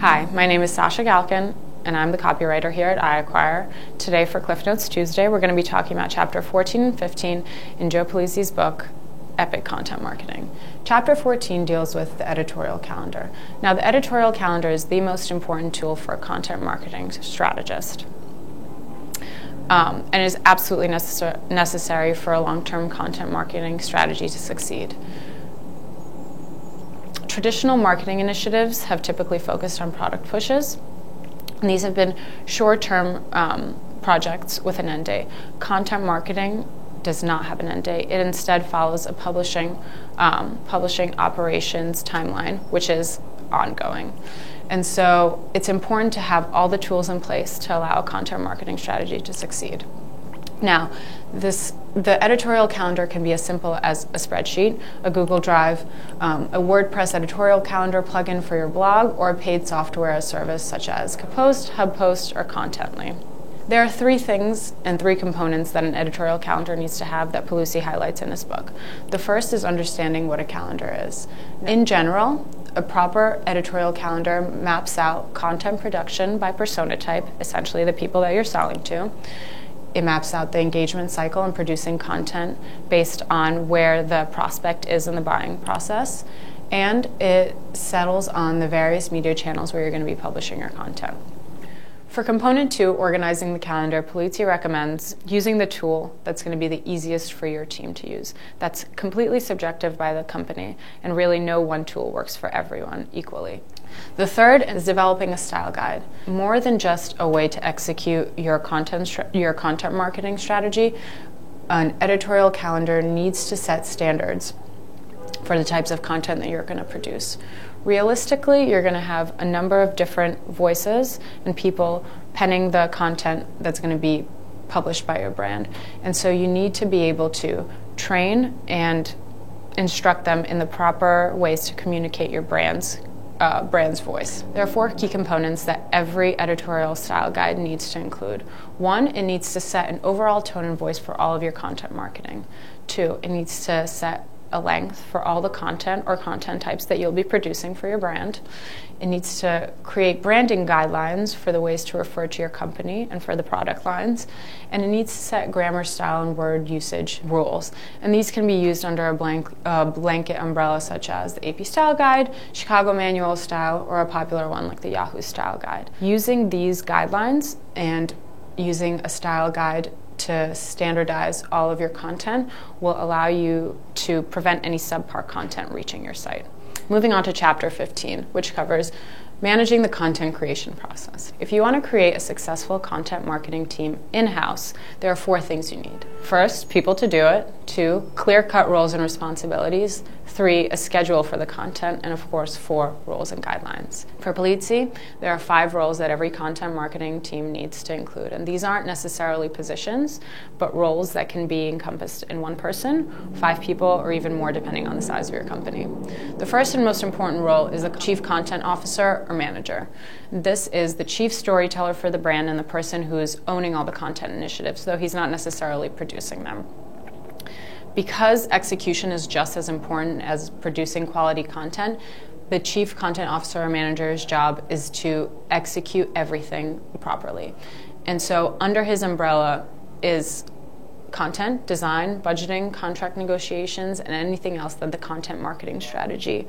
Hi, my name is Sasha Galkin, and I'm the copywriter here at iAcquire. Today for Cliff Notes Tuesday, we're going to be talking about Chapter 14 and 15 in Joe Pulizzi's book, Epic Content Marketing. Chapter 14 deals with the editorial calendar. Now, the editorial calendar is the most important tool for a content marketing strategist. And is absolutely necessary for a long-term content marketing strategy to succeed. Traditional marketing initiatives have typically focused on product pushes, and these have been short-term projects with an end date. Content marketing does not have an end date. It instead follows a publishing operations timeline, which is ongoing. And so it's important to have all the tools in place to allow a content marketing strategy to succeed. Now, the editorial calendar can be as simple as a spreadsheet, a Google Drive, a WordPress editorial calendar plugin for your blog, or a paid software as service such as Compost, HubPost, or Contently. There are three things and three components that an editorial calendar needs to have that Pulizzi highlights in his book. The first is understanding what a calendar is. In general, a proper editorial calendar maps out content production by persona type, essentially the people that you're selling to. It maps out the engagement cycle in producing content based on where the prospect is in the buying process, and it settles on the various media channels where you're going to be publishing your content. For component 2, organizing the calendar, Pulizzi recommends using the tool that's going to be the easiest for your team to use. That's completely subjective by the company, and really no one tool works for everyone equally. The third is developing a style guide. More than just a way to execute your content marketing strategy, an editorial calendar needs to set standards for the types of content that you're going to produce. Realistically, you're going to have a number of different voices and people penning the content that's going to be published by your brand. And so you need to be able to train and instruct them in the proper ways to communicate your brand's voice. There are 4 key components that every editorial style guide needs to include. 1, it needs to set an overall tone and voice for all of your content marketing. 2, it needs to set a length for all the content or content types that you'll be producing for your brand. It needs to create branding guidelines for the ways to refer to your company and for the product lines. And it needs to set grammar, style, and word usage rules. And these can be used under a blanket umbrella such as the AP Style Guide, Chicago Manual of Style, or a popular one like the Yahoo Style Guide. Using these guidelines and using a style guide to standardize all of your content will allow you to prevent any subpar content reaching your site. Moving on to Chapter 15, which covers managing the content creation process. If you want to create a successful content marketing team in-house, there are 4 things you need. First, people to do it. 2, clear-cut roles and responsibilities. 3, a schedule for the content. And of course, 4, rules and guidelines. For Pulizzi, there are 5 roles that every content marketing team needs to include. And these aren't necessarily positions, but roles that can be encompassed in 1 person, 5 people, or even more depending on the size of your company. The first and most important role is the Chief Content Officer or Manager. This is the chief storyteller for the brand and the person who is owning all the content initiatives, though he's not necessarily producing them. Because execution is just as important as producing quality content, the Chief Content Officer or Manager's job is to execute everything properly. And so under his umbrella is content, design, budgeting, contract negotiations, and anything else that the content marketing strategy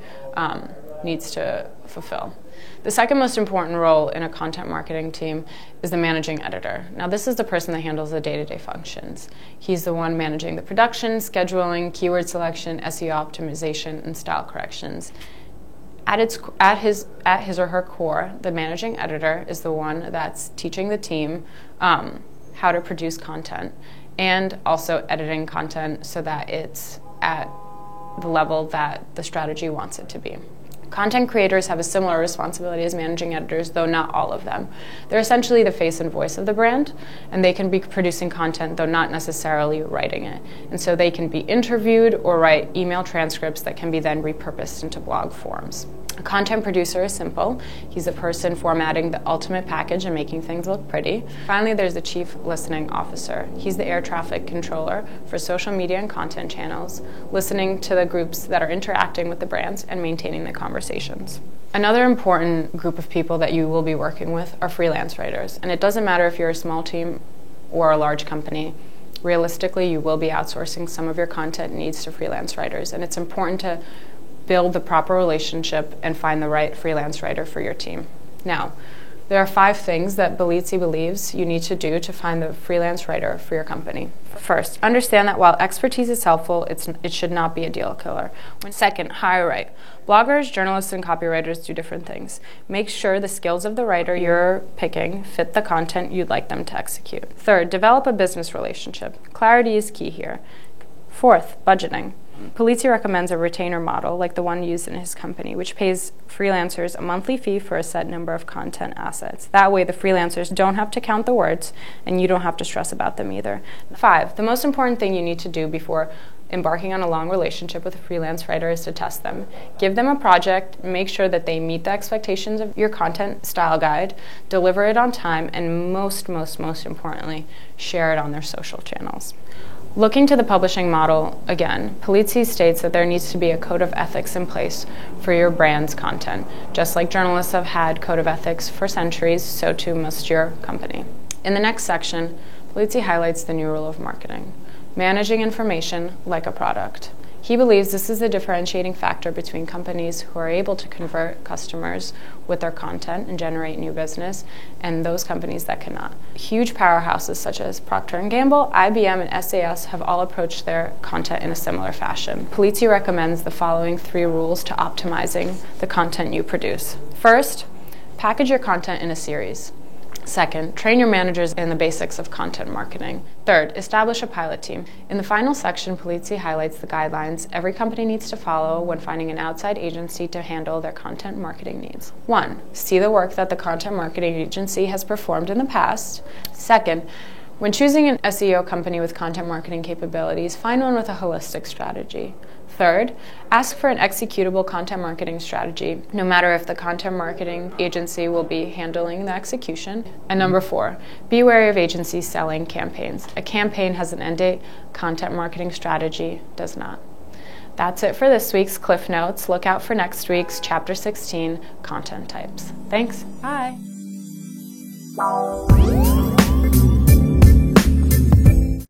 needs to fulfill. The second most important role in a content marketing team is the managing editor. Now, this is the person that handles the day-to-day functions. He's the one managing the production, scheduling, keyword selection, SEO optimization, and style corrections. At his or her core, the managing editor is the one that's teaching the team how to produce content and also editing content so that it's at the level that the strategy wants it to be. Content creators have a similar responsibility as managing editors, though not all of them. They're essentially the face and voice of the brand, and they can be producing content, though not necessarily writing it. And so they can be interviewed or write email transcripts that can be then repurposed into blog forms. A content producer is simple. He's a person formatting the ultimate package and making things look pretty. Finally, there's the Chief Listening Officer. He's the air traffic controller for social media and content channels, listening to the groups that are interacting with the brands and maintaining the conversations. Another important group of people that you will be working with are freelance writers. And it doesn't matter if you're a small team or a large company. Realistically, you will be outsourcing some of your content needs to freelance writers. And it's important to build the proper relationship and find the right freelance writer for your team. Now, there are 5 things that Bellizzi believes you need to do to find the freelance writer for your company. First, understand that while expertise is helpful, it should not be a deal killer. Second, hire right. Bloggers, journalists, and copywriters do different things. Make sure the skills of the writer you're picking fit the content you'd like them to execute. Third, develop a business relationship. Clarity is key here. Fourth, budgeting. Bellizzi recommends a retainer model like the one used in his company, which pays freelancers a monthly fee for a set number of content assets. That way the freelancers don't have to count the words and you don't have to stress about them either. 5, the most important thing you need to do before embarking on a long relationship with a freelance writer is to test them. Give them a project, make sure that they meet the expectations of your content style guide, deliver it on time, and most importantly, share it on their social channels. Looking to the publishing model, again, Bellizzi states that there needs to be a code of ethics in place for your brand's content. Just like journalists have had code of ethics for centuries, so too must your company. In the next section, Bellizzi highlights the new rule of marketing: managing information like a product. He believes this is a differentiating factor between companies who are able to convert customers with their content and generate new business and those companies that cannot. Huge powerhouses such as Procter & Gamble, IBM, and SAS have all approached their content in a similar fashion. Bellizzi recommends the following 3 rules to optimizing the content you produce. First, package your content in a series. Second, train your managers in the basics of content marketing. Third, establish a pilot team. In the final section, Bellizzi highlights the guidelines every company needs to follow when finding an outside agency to handle their content marketing needs. 1, see the work that the content marketing agency has performed in the past. Second, when choosing an SEO company with content marketing capabilities, find one with a holistic strategy. Third, ask for an executable content marketing strategy, no matter if the content marketing agency will be handling the execution. And number 4, be wary of agencies selling campaigns. A campaign has an end date, content marketing strategy does not. That's it for this week's Cliff Notes. Look out for next week's Chapter 16, Content Types. Thanks. Bye.